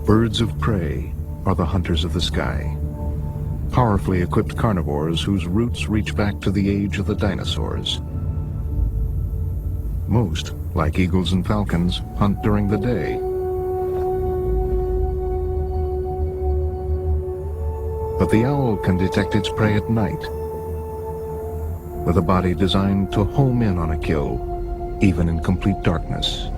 Birds of prey are the hunters of the sky. Powerfully equipped carnivores whose roots reach back to the age of the dinosaurs. Most, like eagles and falcons, hunt during the day. But the owl can detect its prey at night, with a body designed to home in on a kill, even in complete darkness.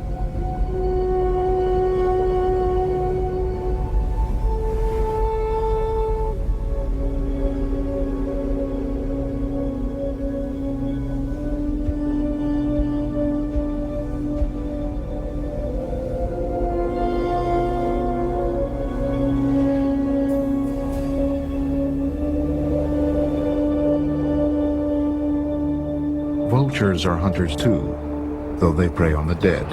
Vultures are hunters too, though they prey on the dead.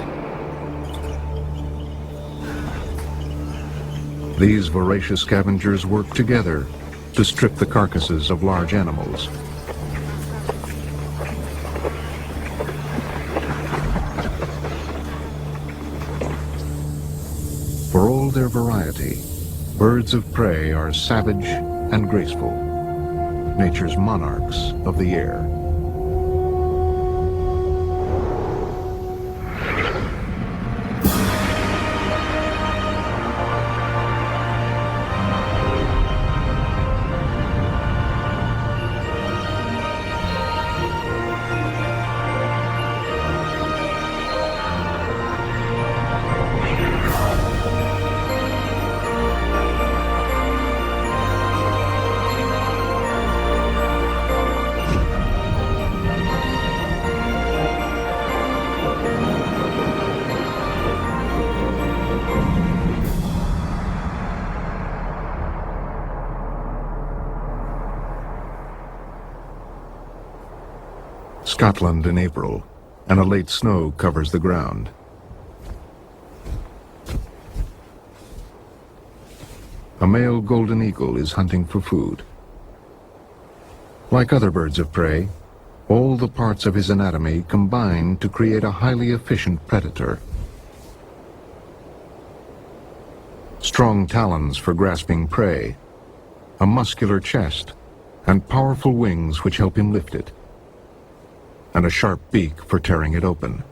These voracious scavengers work together to strip the carcasses of large animals. For all their variety, birds of prey are savage and graceful, nature's monarchs of the air. Scotland in April, and a late snow covers the ground. A male golden eagle is hunting for food. Like other birds of prey, all the parts of his anatomy combine to create a highly efficient predator. Strong talons for grasping prey, a muscular chest, and powerful wings which help him lift it, and a sharp beak for tearing it open.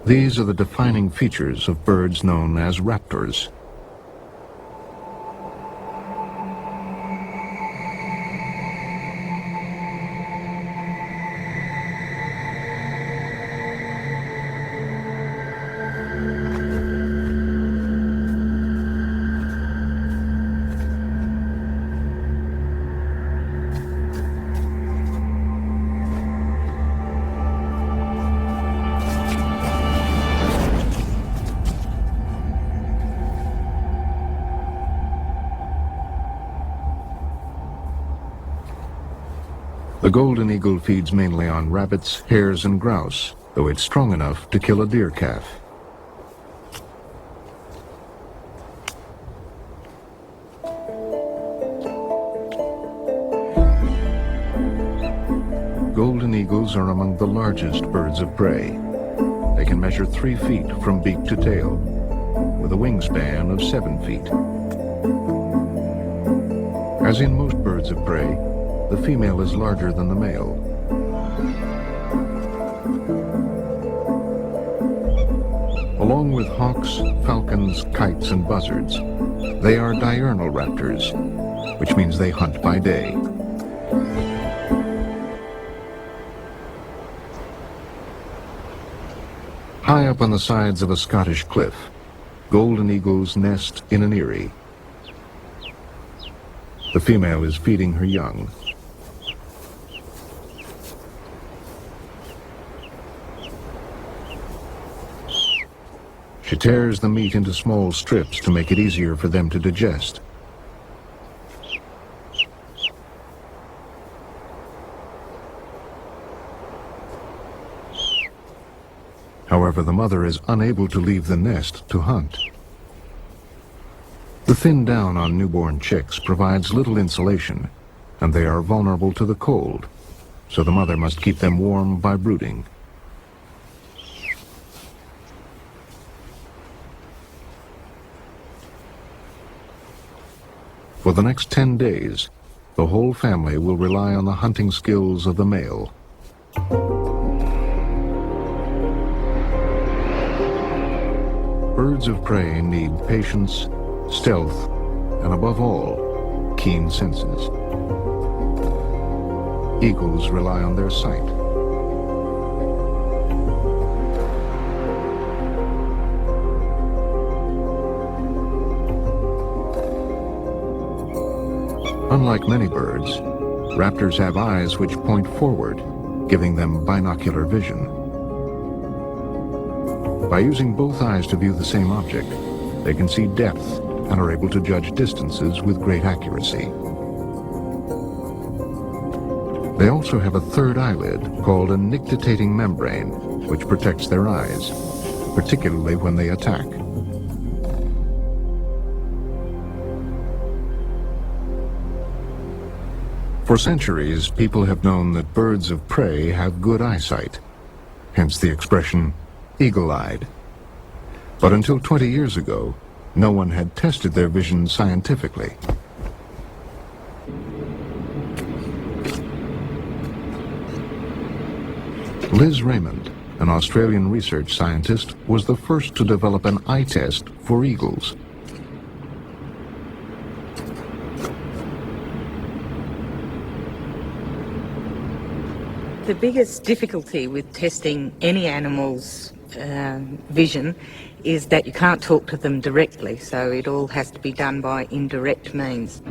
These are the defining features of birds known as raptors. The golden eagle feeds mainly on rabbits, hares, and grouse, though it's strong enough to kill a deer calf. Golden eagles are among the largest birds of prey. They can measure 3 feet from beak to tail, with a wingspan of 7 feet. As in most birds of prey, the female is larger than the male. Along with hawks, falcons, kites, and buzzards, they are diurnal raptors, which means they hunt by day. High up on the sides of a Scottish cliff, golden eagles nest in an eyrie. The female is feeding her young. She tears the meat into small strips to make it easier for them to digest. However, the mother is unable to leave the nest to hunt. The thin down on newborn chicks provides little insulation, and they are vulnerable to the cold, so the mother must keep them warm by brooding. For the next 10 days, the whole family will rely on the hunting skills of the male. Birds of prey need patience, stealth, and above all, keen senses. Eagles rely on their sight. Unlike many birds, raptors have eyes which point forward, giving them binocular vision. By using both eyes to view the same object, they can see depth and are able to judge distances with great accuracy. They also have a third eyelid called a nictitating membrane, which protects their eyes, particularly when they attack. For centuries, people have known that birds of prey have good eyesight, hence the expression, eagle-eyed. But until 20 years ago, no one had tested their vision scientifically. Liz Raymond, an Australian research scientist, was the first to develop an eye test for eagles. The biggest difficulty with testing any animal's vision is that you can't talk to them directly, so it all has to be done by indirect means.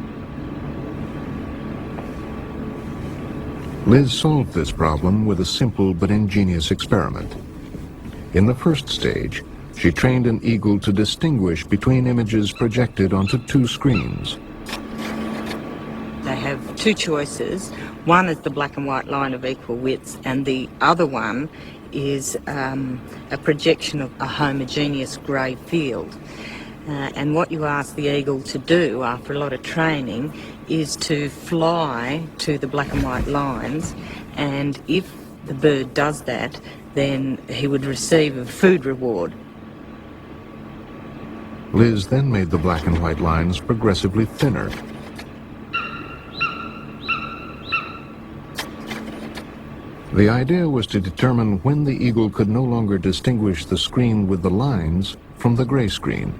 Liz solved this problem with a simple but ingenious experiment. In the first stage, she trained an eagle to distinguish between images projected onto two screens. They have two choices. One is the black and white line of equal widths, and the other one is a projection of a homogeneous grey field. And what you ask the eagle to do after a lot of training is to fly to the black and white lines, and if the bird does that, then he would receive a food reward. Liz then made the black and white lines progressively thinner. The idea was to determine when the eagle could no longer distinguish the screen with the lines from the grey screen.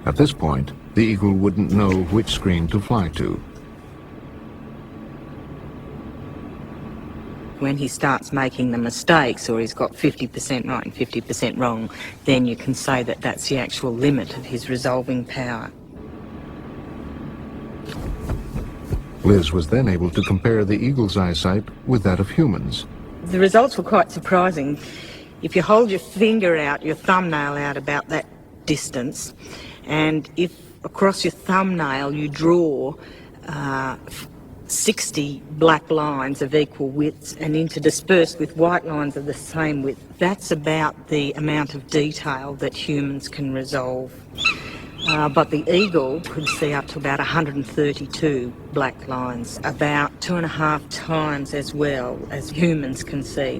At this point, the eagle wouldn't know which screen to fly to. When he starts making the mistakes, or he's got 50% right and 50% wrong, then you can say that that's the actual limit of his resolving power. Liz was then able to compare the eagle's eyesight with that of humans. The results were quite surprising. If you hold your finger out, your thumbnail out about that distance, and if across your thumbnail you draw 60 black lines of equal widths and interspersed with white lines of the same width, that's about the amount of detail that humans can resolve. But the eagle could see up to about 132 black lines, about 2.5 times as well as humans can see.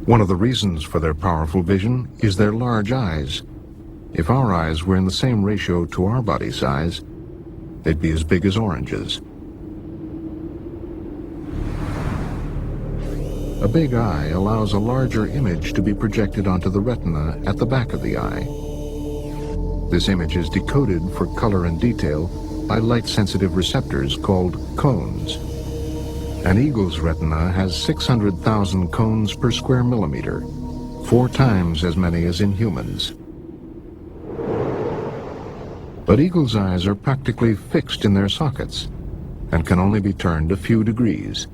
One of the reasons for their powerful vision is their large eyes. If our eyes were in the same ratio to our body size, they'd be as big as oranges. A big eye allows a larger image to be projected onto the retina at the back of the eye. This image is decoded for color and detail by light-sensitive receptors called cones. An eagle's retina has 600,000 cones per square millimeter, 4 times as many as in humans. But eagles' eyes are practically fixed in their sockets and can only be turned a few degrees.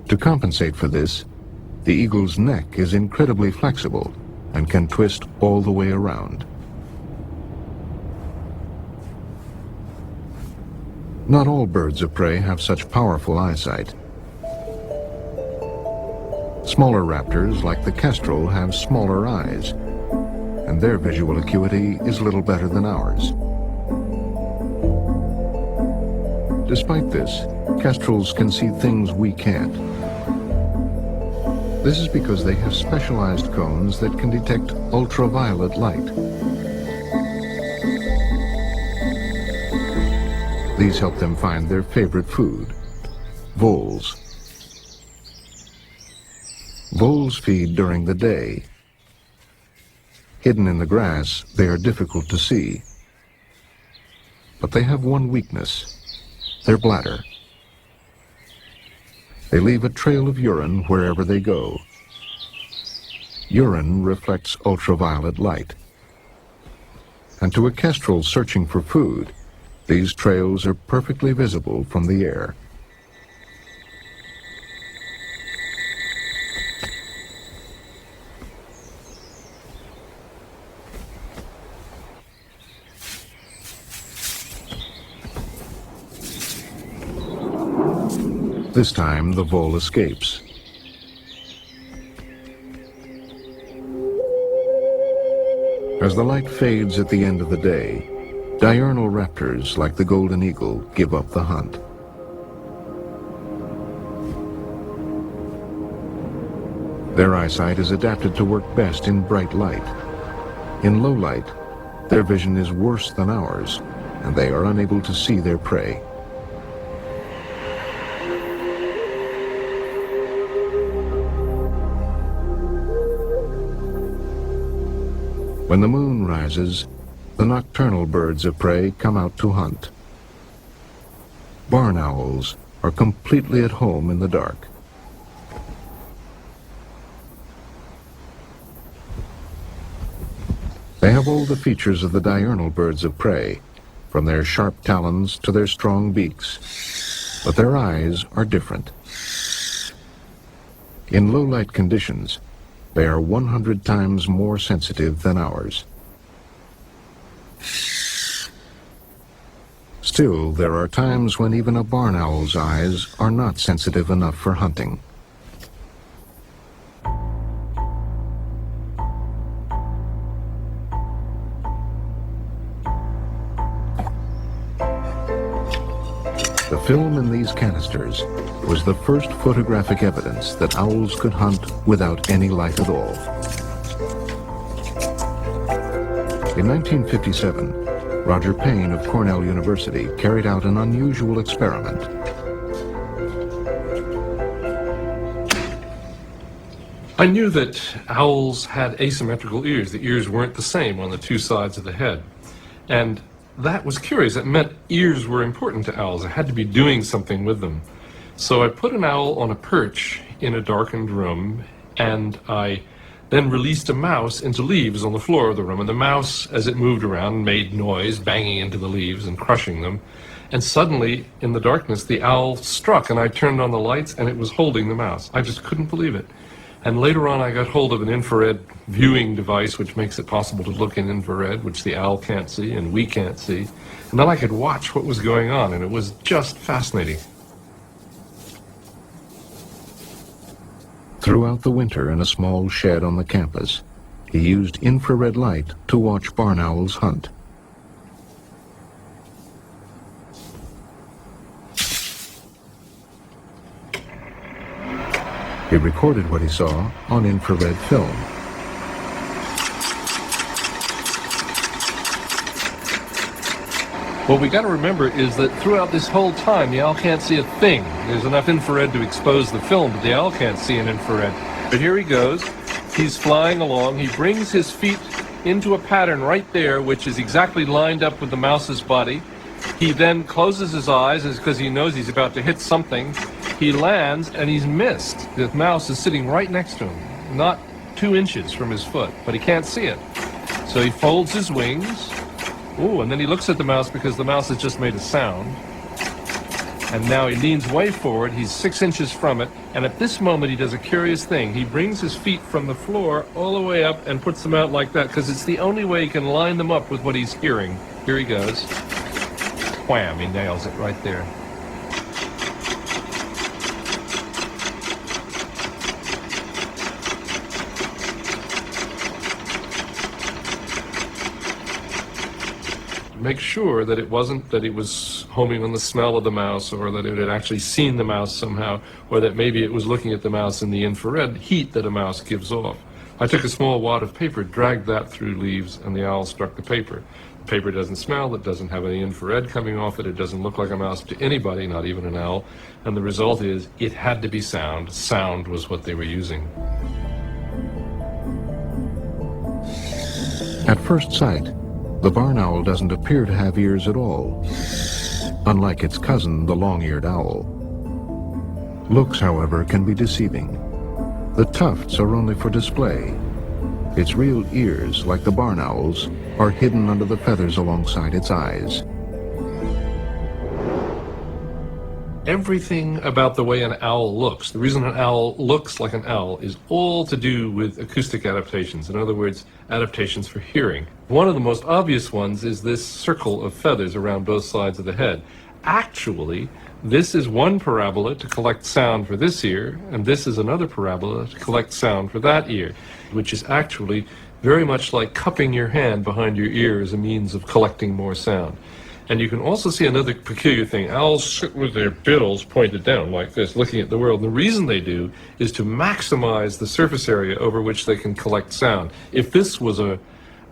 To compensate for this, the eagle's neck is incredibly flexible and can twist all the way around. Not all birds of prey have such powerful eyesight. Smaller raptors, like the kestrel, have smaller eyes, and their visual acuity is little better than ours. Despite this, kestrels can see things we can't. This is because they have specialized cones that can detect ultraviolet light. These help them find their favorite food, voles. Voles feed during the day. Hidden in the grass, they are difficult to see. But they have one weakness, their bladder. They leave a trail of urine wherever they go. Urine reflects ultraviolet light. And to a kestrel searching for food, these trails are perfectly visible from the air. This time, the vole escapes. As the light fades at the end of the day, diurnal raptors like the golden eagle give up the hunt. Their eyesight is adapted to work best in bright light. In low light, their vision is worse than ours, and they are unable to see their prey. When the moon rises, the nocturnal birds of prey come out to hunt. Barn owls are completely at home in the dark. They have all the features of the diurnal birds of prey, from their sharp talons to their strong beaks, but their eyes are different. In low-light conditions, they are 100 times more sensitive than ours. Still, there are times when even a barn owl's eyes are not sensitive enough for hunting. The film in these canisters was the first photographic evidence that owls could hunt without any light at all. In 1957, Roger Payne of Cornell University carried out an unusual experiment. I knew that owls had asymmetrical ears. The ears weren't the same on the two sides of the head. And that was curious. It meant ears were important to owls. I had to be doing something with them. So I put an owl on a perch in a darkened room, and I then released a mouse into leaves on the floor of the room. And the mouse, as it moved around, made noise, banging into the leaves and crushing them. And suddenly, in the darkness, the owl struck, and I turned on the lights, and it was holding the mouse. I just couldn't believe it. And later on, I got hold of an infrared viewing device, which makes it possible to look in infrared, which the owl can't see and we can't see. And then I could watch what was going on, and it was just fascinating. Throughout the winter in a small shed on the campus, he used infrared light to watch barn owls hunt. He recorded what he saw on infrared film. What we got to remember is that throughout this whole time, the owl can't see a thing. There's enough infrared to expose the film, but the owl can't see an infrared. But here he goes. He's flying along. He brings his feet into a pattern right there, which is exactly lined up with the mouse's body. He then closes his eyes because he knows he's about to hit something. He lands, and he's missed. The mouse is sitting right next to him, not 2 inches from his foot, but he can't see it. So he folds his wings. Ooh, and then he looks at the mouse because the mouse has just made a sound. And now he leans way forward. He's 6 inches from it. And at this moment, he does a curious thing. He brings his feet from the floor all the way up and puts them out like that because it's the only way he can line them up with what he's hearing. Here he goes. Wham, he nails it right there. Make sure that it wasn't that it was homing on the smell of the mouse, or that it had actually seen the mouse somehow, or that maybe it was looking at the mouse in the infrared heat that a mouse gives off. I took a small wad of paper, dragged that through leaves, and the owl struck the paper. paper doesn't smell, it doesn't have any infrared coming off it, it doesn't look like a mouse to anybody, not even an owl, and the result is it had to be sound. Sound was what they were using. At first sight, the barn owl doesn't appear to have ears at all, unlike its cousin, the long-eared owl. Looks, however, can be deceiving. The tufts are only for display. Its real ears, like the barn owl's, are hidden under the feathers alongside its eyes. Everything about the way an owl looks, the reason an owl looks like an owl, is all to do with acoustic adaptations. In other words, adaptations for hearing. One of the most obvious ones is this circle of feathers around both sides of the head. Actually, this is one parabola to collect sound for this ear, and this is another parabola to collect sound for that ear, which is actually very much like cupping your hand behind your ear as a means of collecting more sound. And you can also see another peculiar thing. Owls sit with their bills pointed down like this, looking at the world. The reason they do is to maximize the surface area over which they can collect sound. If this was a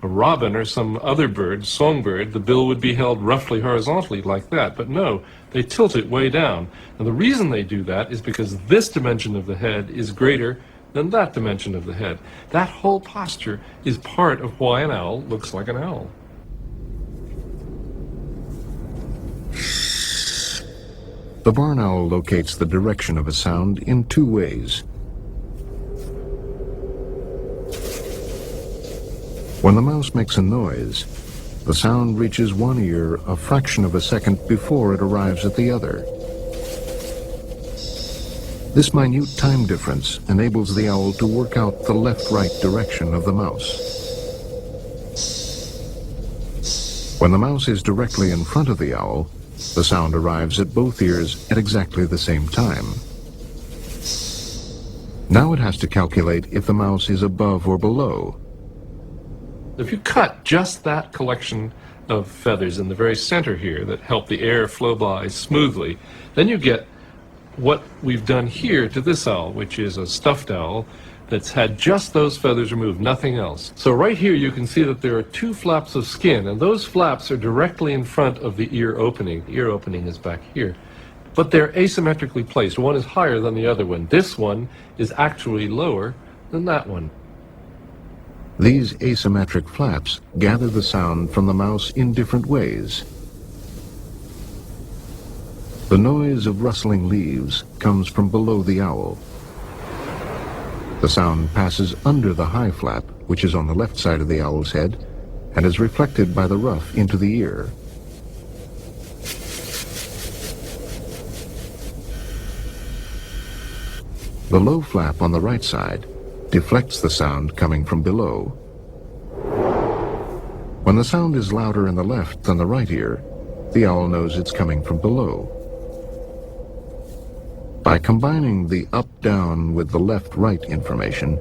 robin or some other bird, songbird, the bill would be held roughly horizontally like that. But no, they tilt it way down. And the reason they do that is because this dimension of the head is greater than that dimension of the head. That whole posture is part of why an owl looks like an owl. The barn owl locates the direction of a sound in two ways. When the mouse makes a noise, the sound reaches one ear a fraction of a second before it arrives at the other. This minute time difference enables the owl to work out the left-right direction of the mouse. When the mouse is directly in front of the owl, the sound arrives at both ears at exactly the same time. Now it has to calculate if the mouse is above or below. If you cut just that collection of feathers in the very center here that help the air flow by smoothly, then you get what we've done here to this owl, which is a stuffed owl that's had just those feathers removed, nothing else. So right here you can see that there are two flaps of skin, and those flaps are directly in front of the ear opening. The ear opening is back here. But they're asymmetrically placed. One is higher than the other one. This one is actually lower than that one. These asymmetric flaps gather the sound from the mouse in different ways. The noise of rustling leaves comes from below the owl. The sound passes under the high flap, which is on the left side of the owl's head, and is reflected by the ruff into the ear. The low flap on the right side deflects the sound coming from below. When the sound is louder in the left than the right ear, the owl knows it's coming from below. By combining the up-down with the left-right information,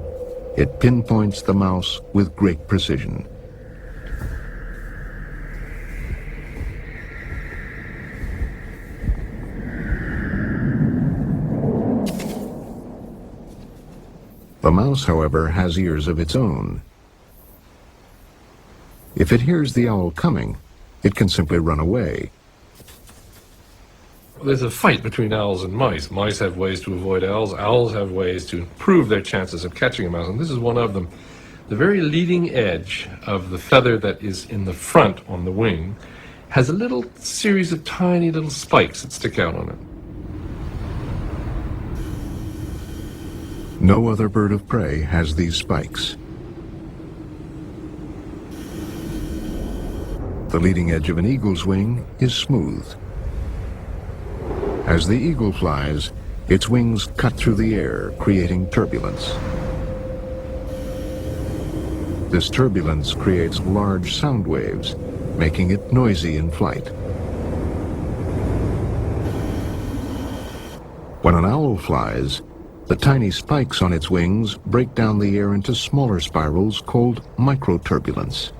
it pinpoints the mouse with great precision. The mouse, however, has ears of its own. If it hears the owl coming, it can simply run away. There's a fight between owls and mice. Mice have ways to avoid owls. Owls have ways to improve their chances of catching a mouse, and this is one of them. The very leading edge of the feather that is in the front on the wing has a little series of tiny little spikes that stick out on it. No other bird of prey has these spikes. The leading edge of an eagle's wing is smooth. As the eagle flies, its wings cut through the air, creating turbulence. This turbulence creates large sound waves, making it noisy in flight. When an owl flies, the tiny spikes on its wings break down the air into smaller spirals called microturbulence.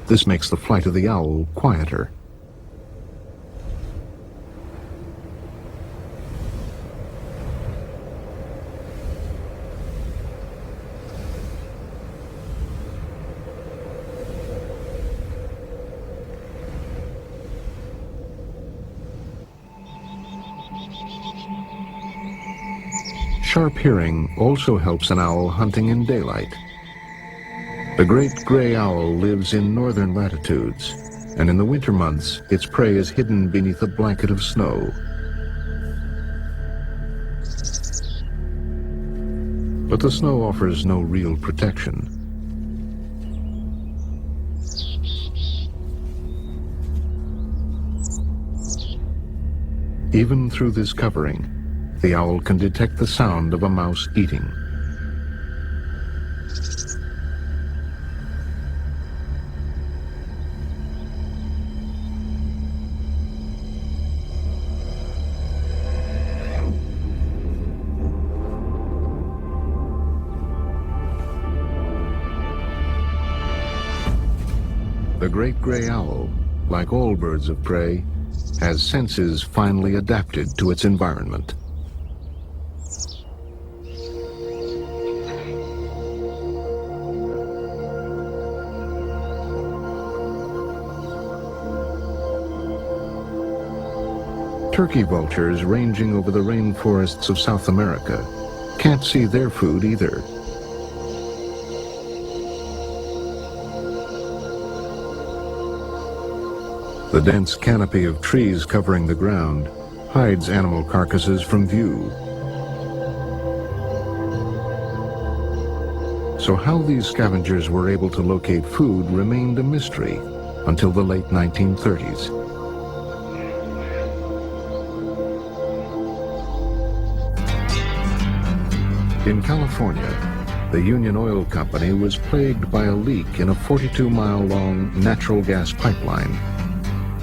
This makes the flight of the owl quieter. sharp hearing also helps an owl hunting in daylight. The great gray owl lives in northern latitudes, and in the winter months, its prey is hidden beneath a blanket of snow. But the snow offers no real protection. Even through this covering, the owl can detect the sound of a mouse eating. The great gray owl, like all birds of prey, has senses finely adapted to its environment. Turkey vultures ranging over the rainforests of South America can't see their food either. The dense canopy of trees covering the ground hides animal carcasses from view. So how these scavengers were able to locate food remained a mystery until the late 1930s. In California, the Union Oil Company was plagued by a leak in a 42-mile-long natural gas pipeline.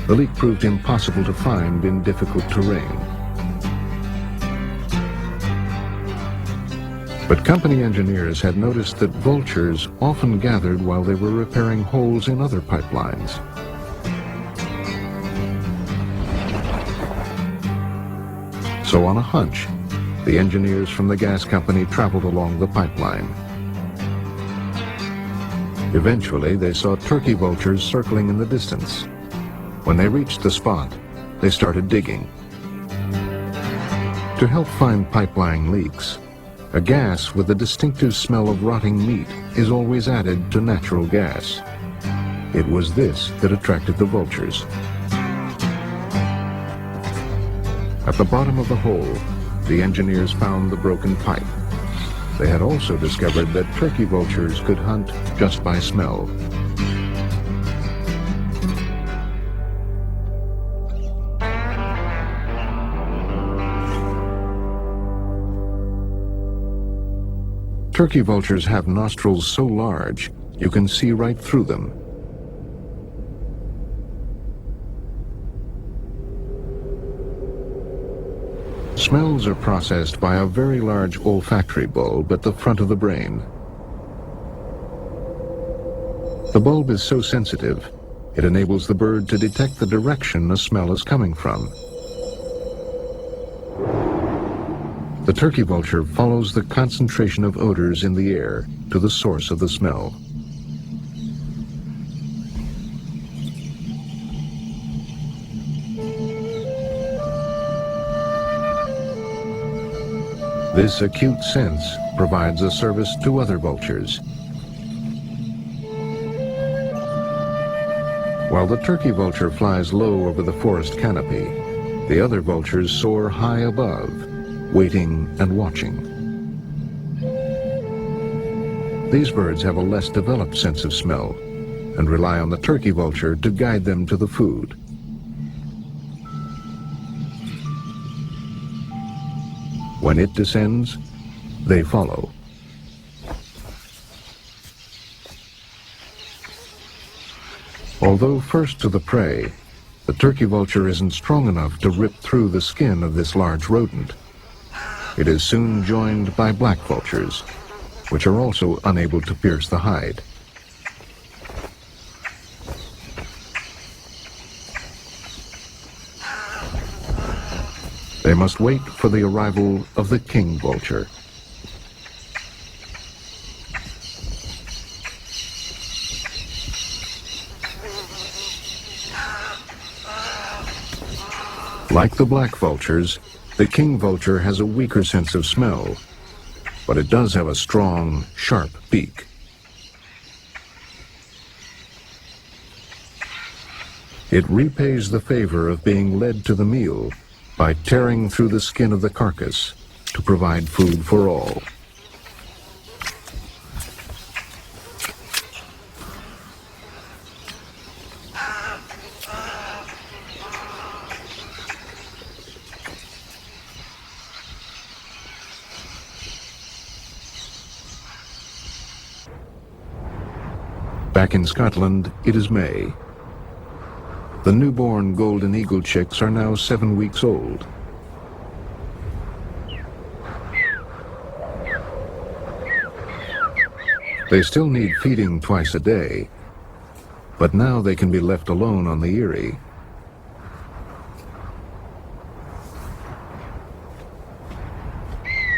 The leak proved impossible to find in difficult terrain. But company engineers had noticed that vultures often gathered while they were repairing holes in other pipelines. So on a hunch, the engineers from the gas company traveled along the pipeline. Eventually, they saw turkey vultures circling in the distance. When they reached the spot, they started digging. To help find pipeline leaks, a gas with a distinctive smell of rotting meat is always added to natural gas. It was this that attracted the vultures. At the bottom of the hole, the engineers found the broken pipe. They had also discovered that turkey vultures could hunt just by smell. Turkey vultures have nostrils so large, you can see right through them. Smells are processed by a very large olfactory bulb at the front of the brain. The bulb is so sensitive, it enables the bird to detect the direction a smell is coming from. The turkey vulture follows the concentration of odors in the air to the source of the smell. This acute sense provides a service to other vultures. While the turkey vulture flies low over the forest canopy, the other vultures soar high above, waiting and watching. These birds have a less developed sense of smell and rely on the turkey vulture to guide them to the food. When it descends, they follow. Although first to the prey, the turkey vulture isn't strong enough to rip through the skin of this large rodent. It is soon joined by black vultures, which are also unable to pierce the hide. They must wait for the arrival of the king vulture. Like the black vultures, the king vulture has a weaker sense of smell but it does have a strong, sharp beak. It repays the favor of being led to the meal by tearing through the skin of the carcass to provide food for all. Back in Scotland, it is May. The newborn golden eagle chicks are now 7 weeks old. They still need feeding twice a day, but now they can be left alone on the Erie.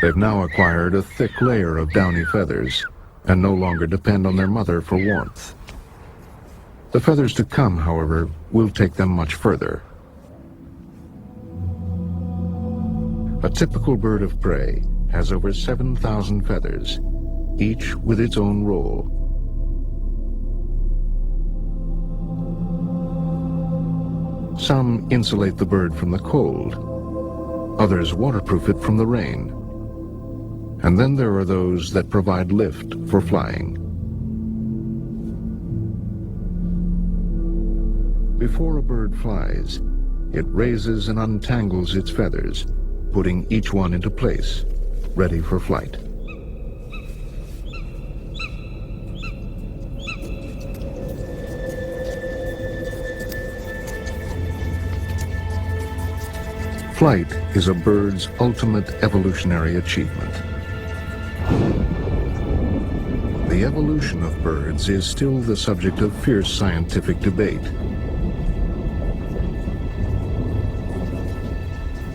They've now acquired a thick layer of downy feathers and no longer depend on their mother for warmth. The feathers to come, however, will take them much further. A typical bird of prey has over 7,000 feathers, each with its own role. Some insulate the bird from the cold, others waterproof it from the rain. And then there are those that provide lift for flying. Before a bird flies, it raises and untangles its feathers, putting each one into place, ready for flight. Flight is a bird's ultimate evolutionary achievement. The evolution of birds is still the subject of fierce scientific debate.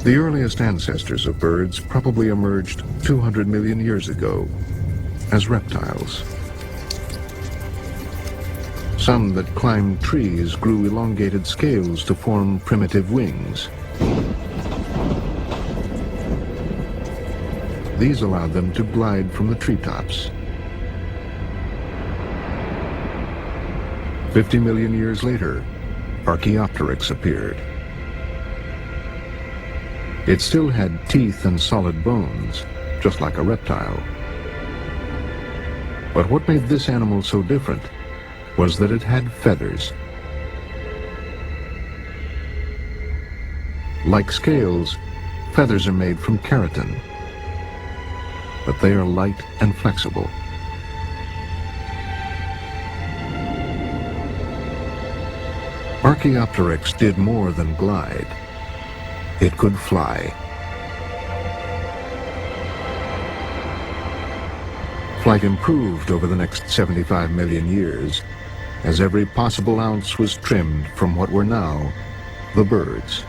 The earliest ancestors of birds probably emerged 200 million years ago as reptiles. Some that climbed trees grew elongated scales to form primitive wings. These allowed them to glide from the treetops. 50 million years later, Archaeopteryx appeared. It still had teeth and solid bones, just like a reptile. But what made this animal so different was that it had feathers. Like scales, feathers are made from keratin, but they are light and flexible. Archaeopteryx did more than glide. It could fly. Flight improved over the next 75 million years, as every possible ounce was trimmed from what were now the birds.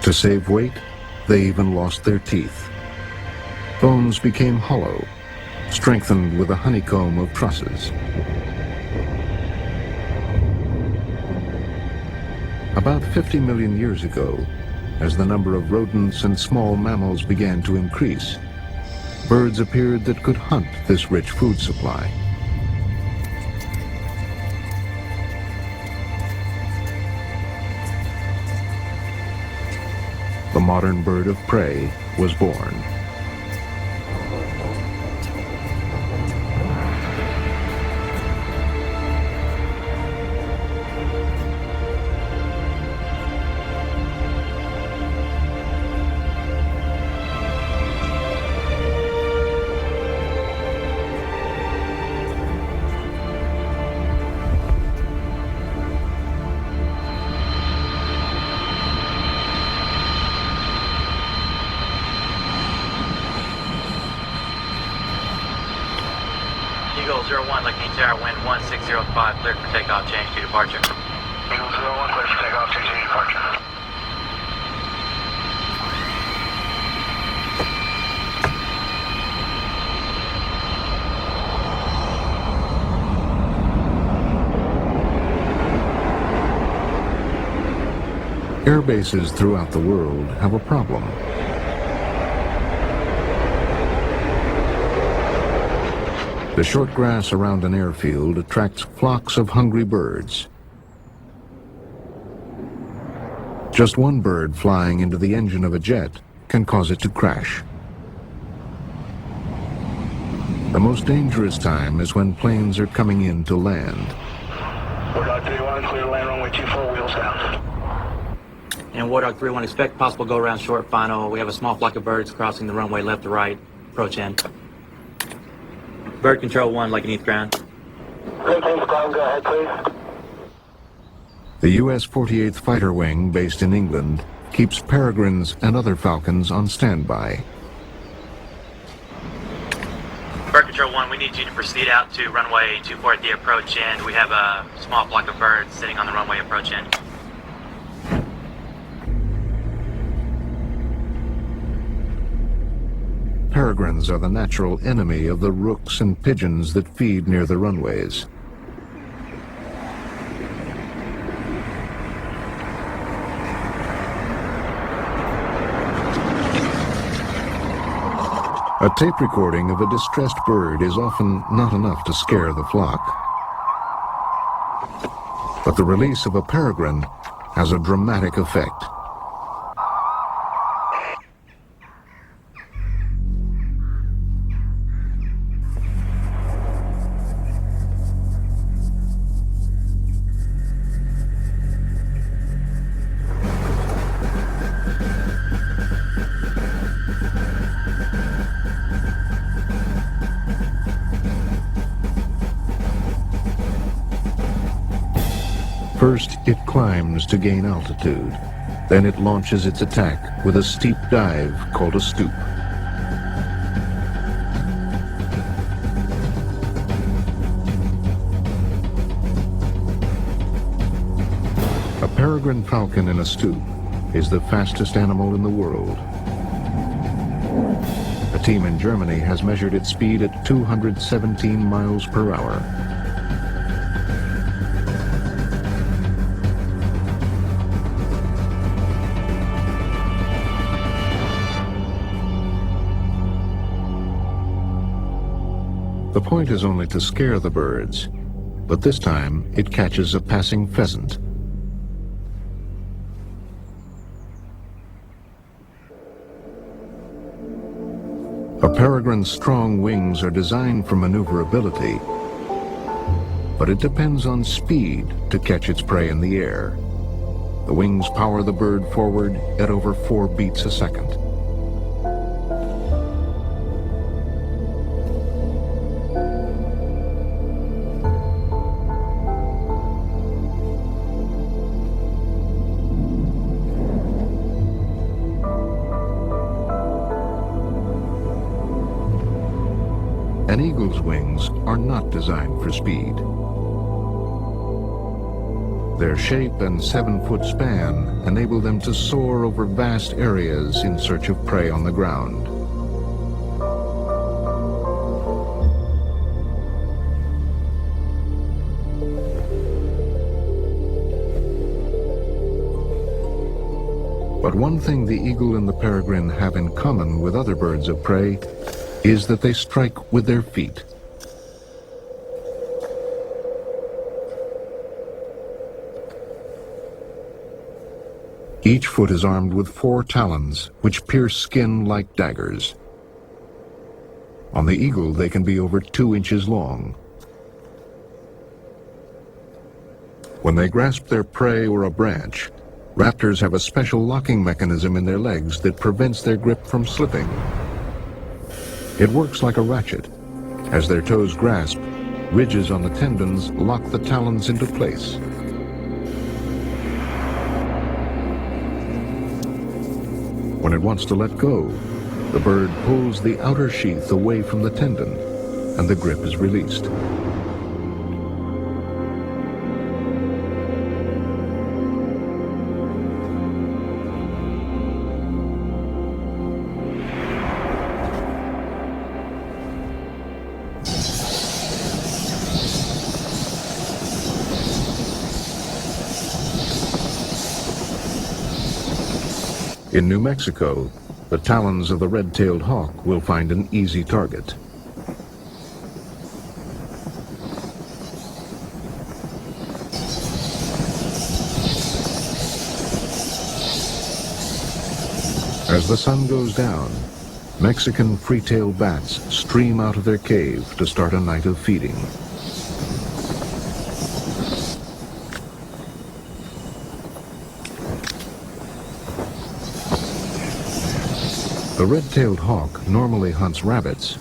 To save weight, they even lost their teeth. Bones became hollow, strengthened with a honeycomb of trusses. About 50 million years ago, as the number of rodents and small mammals began to increase, birds appeared that could hunt this rich food supply. The modern bird of prey was born. Eagle 01, looking Tower, wind 1605, cleared for takeoff, change to departure. Eagle 01, cleared for takeoff, change to departure. Air bases throughout the world have a problem. The short grass around an airfield attracts flocks of hungry birds. Just one bird flying into the engine of a jet can cause it to crash. The most dangerous time is when planes are coming in to land. War Dog 3-1, clear to land runway 24, wheels down. And War Dog 3-1, expect possible go around short final. We have a small flock of birds crossing the runway left to right. Approach in. Bird control 1, like beneath ground. Maintain ground, go ahead, please. The U.S. 48th Fighter Wing, based in England, keeps peregrines and other falcons on standby. Bird control 1, we need you to proceed out to runway 24 at the approach end. We have a small flock of birds sitting on the runway approach end. Peregrines are the natural enemy of the rooks and pigeons that feed near the runways. A tape recording of a distressed bird is often not enough to scare the flock. But the release of a peregrine has a dramatic effect. First, it climbs to gain altitude. Then it launches its attack with a steep dive called a stoop. A peregrine falcon in a stoop is the fastest animal in the world. A team in Germany has measured its speed at 217 miles per hour. The point is only to scare the birds, but this time it catches a passing pheasant. A peregrine's strong wings are designed for maneuverability, but it depends on speed to catch its prey in the air. The wings power the bird forward at over 4 beats a second. An eagle's wings are not designed for speed. Their shape and 7-foot span enable them to soar over vast areas in search of prey on the ground. But one thing the eagle and the peregrine have in common with other birds of prey is that they strike with their feet. Each foot is armed with 4 talons, which pierce skin like daggers. On the eagle, they can be over 2 inches long. When they grasp their prey or a branch, raptors have a special locking mechanism in their legs that prevents their grip from slipping. It works like a ratchet. As their toes grasp, ridges on the tendons lock the talons into place. When it wants to let go, the bird pulls the outer sheath away from the tendon, and the grip is released. In New Mexico, the talons of the red-tailed hawk will find an easy target. As the sun goes down, Mexican free-tailed bats stream out of their cave to start a night of feeding. The red-tailed hawk normally hunts rabbits,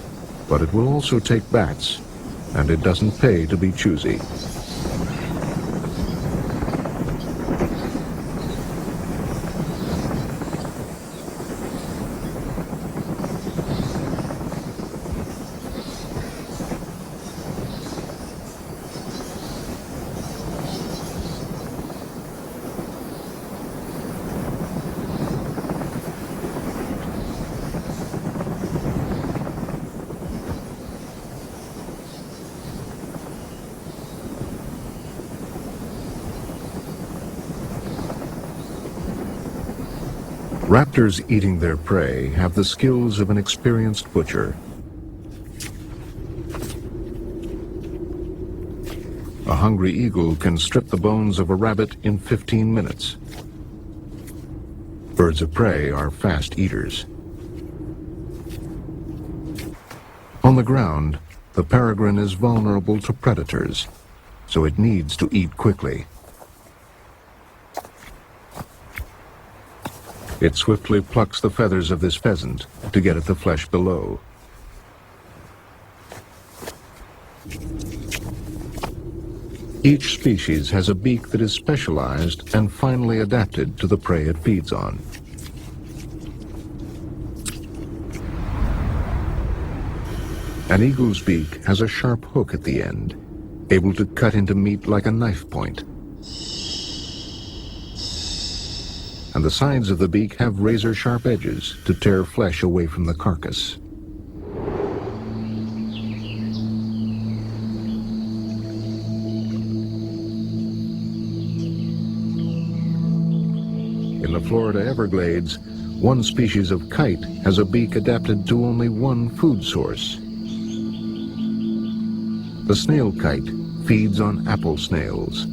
but it will also take bats, and it doesn't pay to be choosy. Raptors eating their prey have the skills of an experienced butcher. A hungry eagle can strip the bones of a rabbit in 15 minutes. Birds of prey are fast eaters. On the ground, the peregrine is vulnerable to predators, so it needs to eat quickly. It swiftly plucks the feathers of this pheasant to get at the flesh below. Each species has a beak that is specialized and finely adapted to the prey it feeds on. An eagle's beak has a sharp hook at the end, able to cut into meat like a knife point. And the sides of the beak have razor-sharp edges to tear flesh away from the carcass. In the Florida Everglades, one species of kite has a beak adapted to only one food source. The snail kite feeds on apple snails.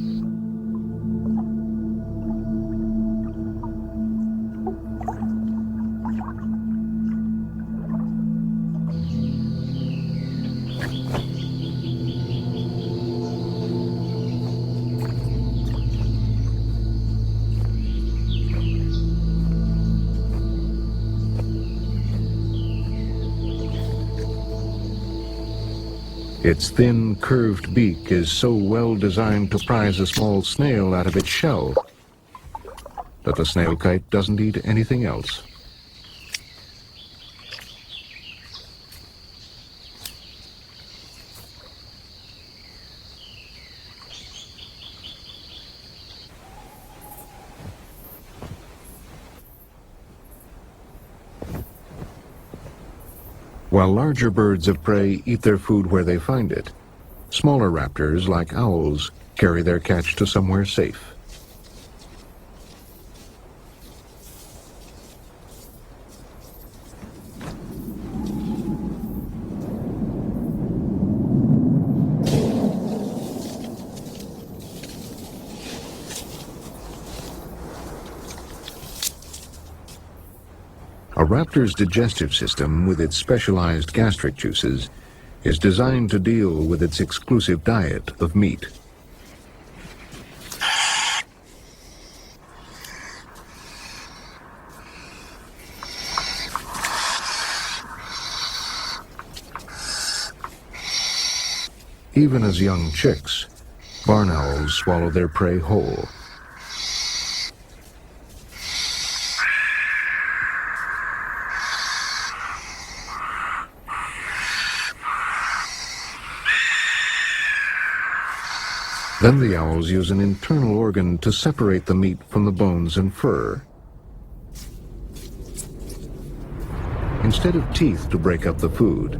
Its thin, curved beak is so well designed to prise a small snail out of its shell that the snail kite doesn't eat anything else. While larger birds of prey eat their food where they find it, smaller raptors, like owls, carry their catch to somewhere safe. A raptor's digestive system, with its specialized gastric juices, is designed to deal with its exclusive diet of meat. Even as young chicks, barn owls swallow their prey whole. Then the owls use an internal organ to separate the meat from the bones and fur. Instead of teeth to break up the food,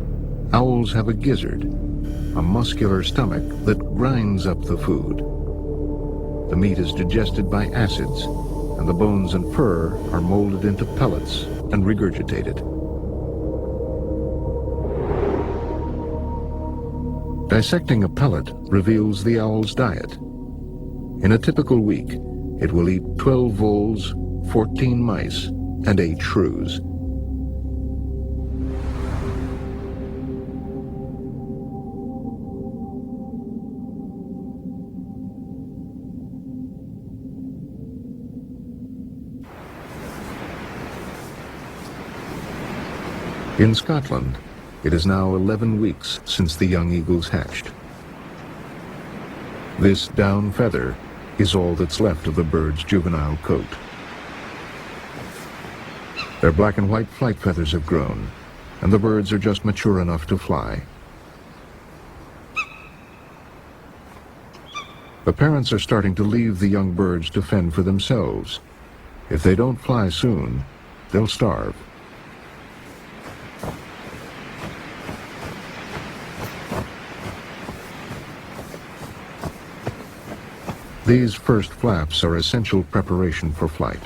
owls have a gizzard, a muscular stomach that grinds up the food. The meat is digested by acids, and the bones and fur are molded into pellets and regurgitated. Dissecting a pellet reveals the owl's diet. In a typical week, it will eat 12 voles, 14 mice, and 8 shrews. In Scotland, it is now 11 weeks since the young eagles hatched. This down feather is all that's left of the bird's juvenile coat. Their black and white flight feathers have grown, and the birds are just mature enough to fly. The parents are starting to leave the young birds to fend for themselves. If they don't fly soon, they'll starve. These first flaps are essential preparation for flight.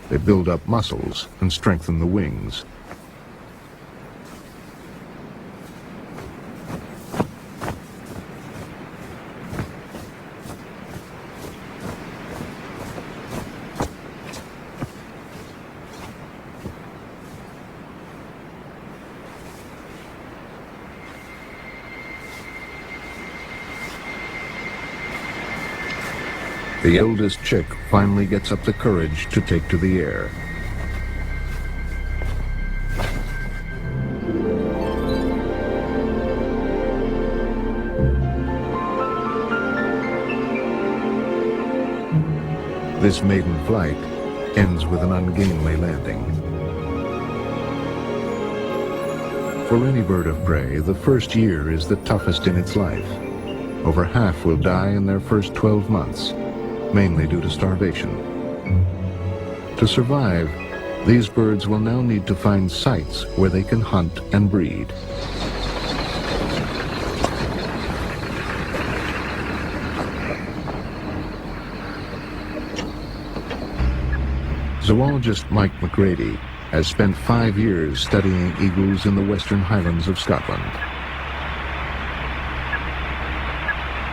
They build up muscles and strengthen the wings. The eldest chick finally gets up the courage to take to the air. This maiden flight ends with an ungainly landing. For any bird of prey, the first year is the toughest in its life. Over half will die in their first 12 months. Mainly due to starvation. To survive, these birds will now need to find sites where they can hunt and breed. Zoologist Mike McGrady has spent 5 years studying eagles in the Western Highlands of Scotland.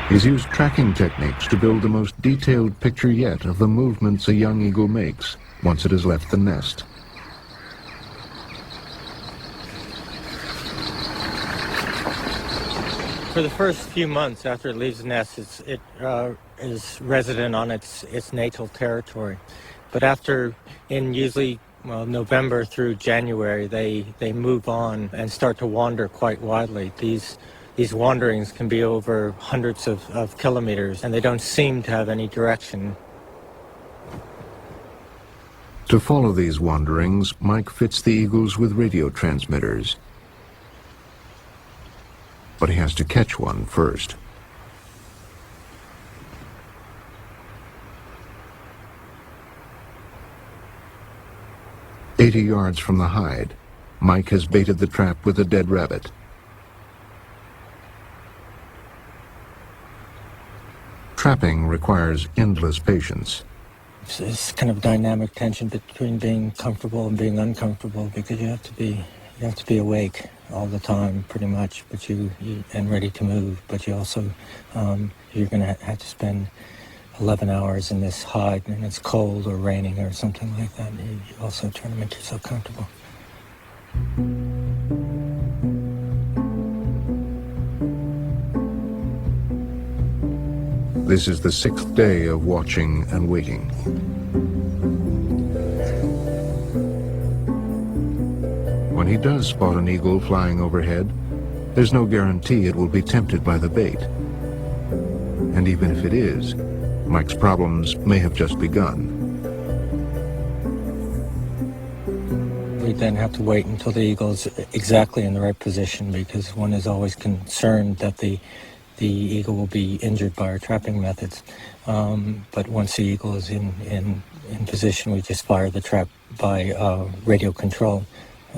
He's used tracking techniques to build the most detailed picture yet of the movements a young eagle makes once it has left the nest. For the first few months after it leaves the nest, it is resident on its natal territory. But in usually November through January, they move on and start to wander quite widely. These wanderings can be over hundreds of kilometers, and they don't seem to have any direction. To follow these wanderings, Mike fits the eagles with radio transmitters. But he has to catch one first. "80 yards from the hide, Mike has baited the trap with a dead rabbit. Trapping requires endless patience. It's kind of dynamic tension between being comfortable and being uncomfortable, because you have to be awake all the time, pretty much, but and ready to move. But you also you're going to have to spend 11 hours in this hide, and it's cold or raining or something like that. You also try to make yourself comfortable. This is the 6th day of watching and waiting. When he does spot an eagle flying overhead, there's no guarantee it will be tempted by the bait. And even if it is, Mike's problems may have just begun. We then have to wait until the eagle is exactly in the right position, because one is always concerned that the eagle will be injured by our trapping methods. But once the eagle is in position, we just fire the trap by radio control.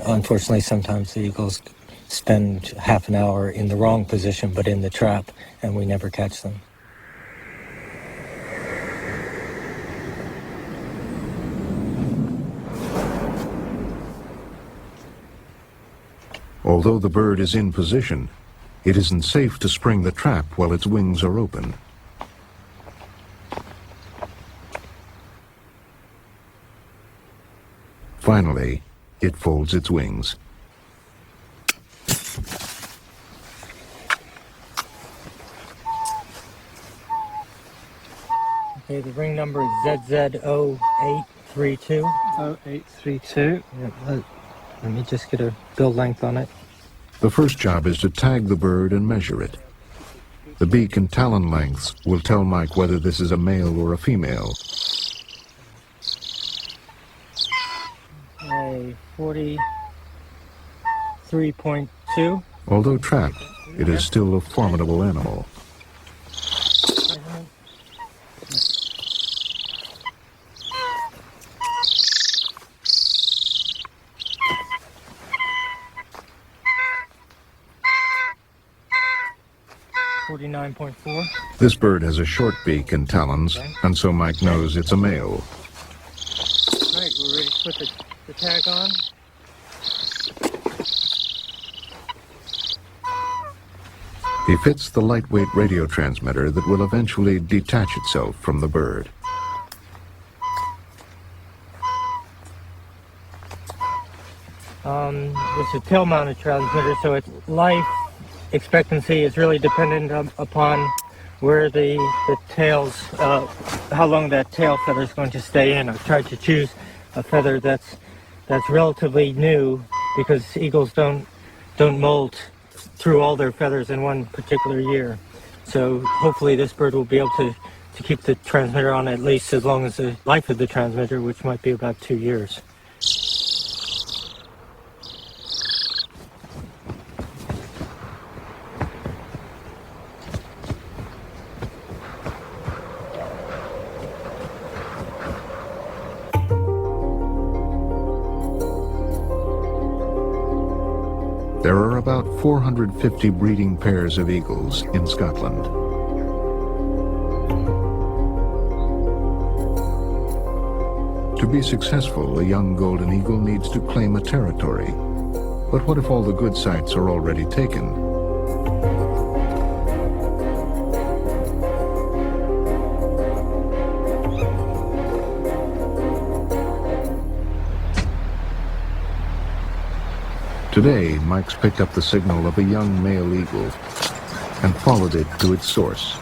Unfortunately, sometimes the eagles spend half an hour in the wrong position, but in the trap, and we never catch them. Although the bird is in position, it isn't safe to spring the trap while its wings are open. Finally, it folds its wings. Okay, the ring number is ZZ0832. 0832. Let me just get a bill length on it. The first job is to tag the bird and measure it. The beak and talon lengths will tell Mike whether this is a male or a female. Okay, 43.2. Although trapped, it is still a formidable animal. .4. This bird has a short beak and talons, and so Mike knows it's a male. Alright, we're ready to put the tag on. He fits the lightweight radio transmitter that will eventually detach itself from the bird. It's a tail-mounted transmitter, so its life expectancy is really dependent upon where the tails, how long that tail feather is going to stay in. I've tried to choose a feather that's relatively new, because eagles don't molt through all their feathers in one particular year. So hopefully this bird will be able to keep the transmitter on at least as long as the life of the transmitter, which might be about 2 years. There are about 450 breeding pairs of eagles in Scotland. To be successful, a young golden eagle needs to claim a territory. But what if all the good sites are already taken? Today, Mike's picked up the signal of a young male eagle and followed it to its source.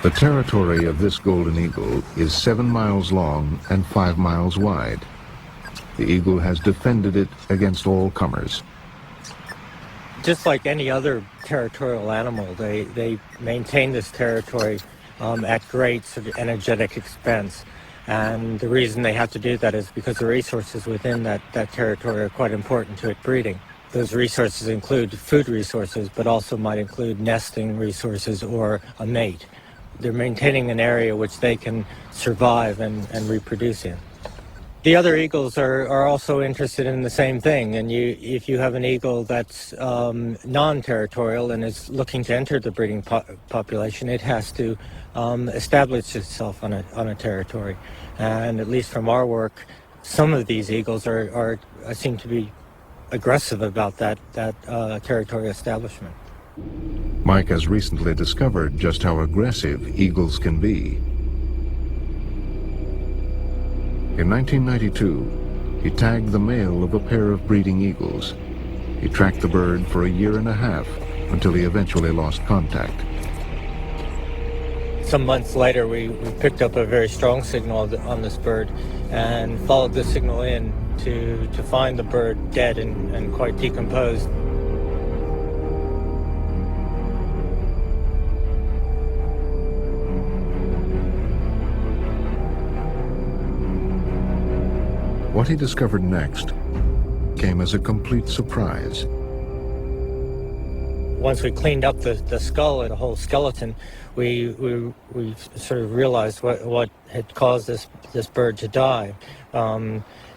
The territory of this golden eagle is 7 miles long and 5 miles wide. The eagle has defended it against all comers. Just like any other territorial animal, they maintain this territory at great sort of energetic expense. And the reason they have to do that is because the resources within that territory are quite important to it breeding. Those resources include food resources, but also might include nesting resources or a mate. They're maintaining an area which they can survive and reproduce in. The other eagles are also interested in the same thing, and if you have an eagle that's non-territorial and is looking to enter the breeding population, it has to establish itself on a territory. And at least from our work, some of these eagles seem to be aggressive about that territory establishment. Mike has recently discovered just how aggressive eagles can be. In 1992, he tagged the male of a pair of breeding eagles. He tracked the bird for 1.5 years until he eventually lost contact. Some months later, we picked up a very strong signal on this bird and followed the signal in to find the bird dead and quite decomposed. What he discovered next came as a complete surprise. Once we cleaned up the skull and the whole skeleton, we sort of realized what had caused this bird to die.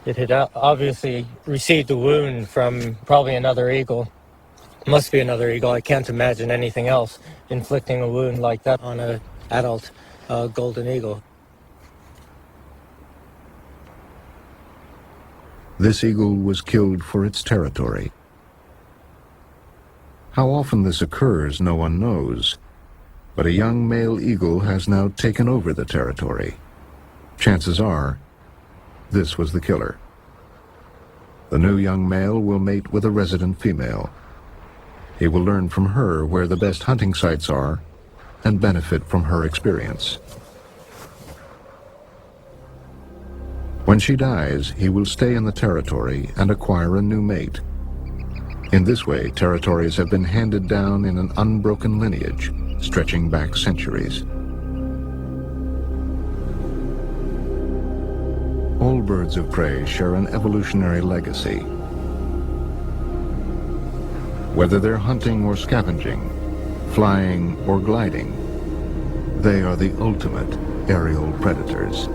It had obviously received a wound from probably another eagle. Must be another eagle. I can't imagine anything else inflicting a wound like that on an adult golden eagle. This eagle was killed for its territory. How often this occurs, no one knows. But a young male eagle has now taken over the territory. Chances are, this was the killer. The new young male will mate with a resident female. He will learn from her where the best hunting sites are and benefit from her experience. When she dies, he will stay in the territory and acquire a new mate. In this way, territories have been handed down in an unbroken lineage, stretching back centuries. All birds of prey share an evolutionary legacy. Whether they're hunting or scavenging, flying or gliding, they are the ultimate aerial predators.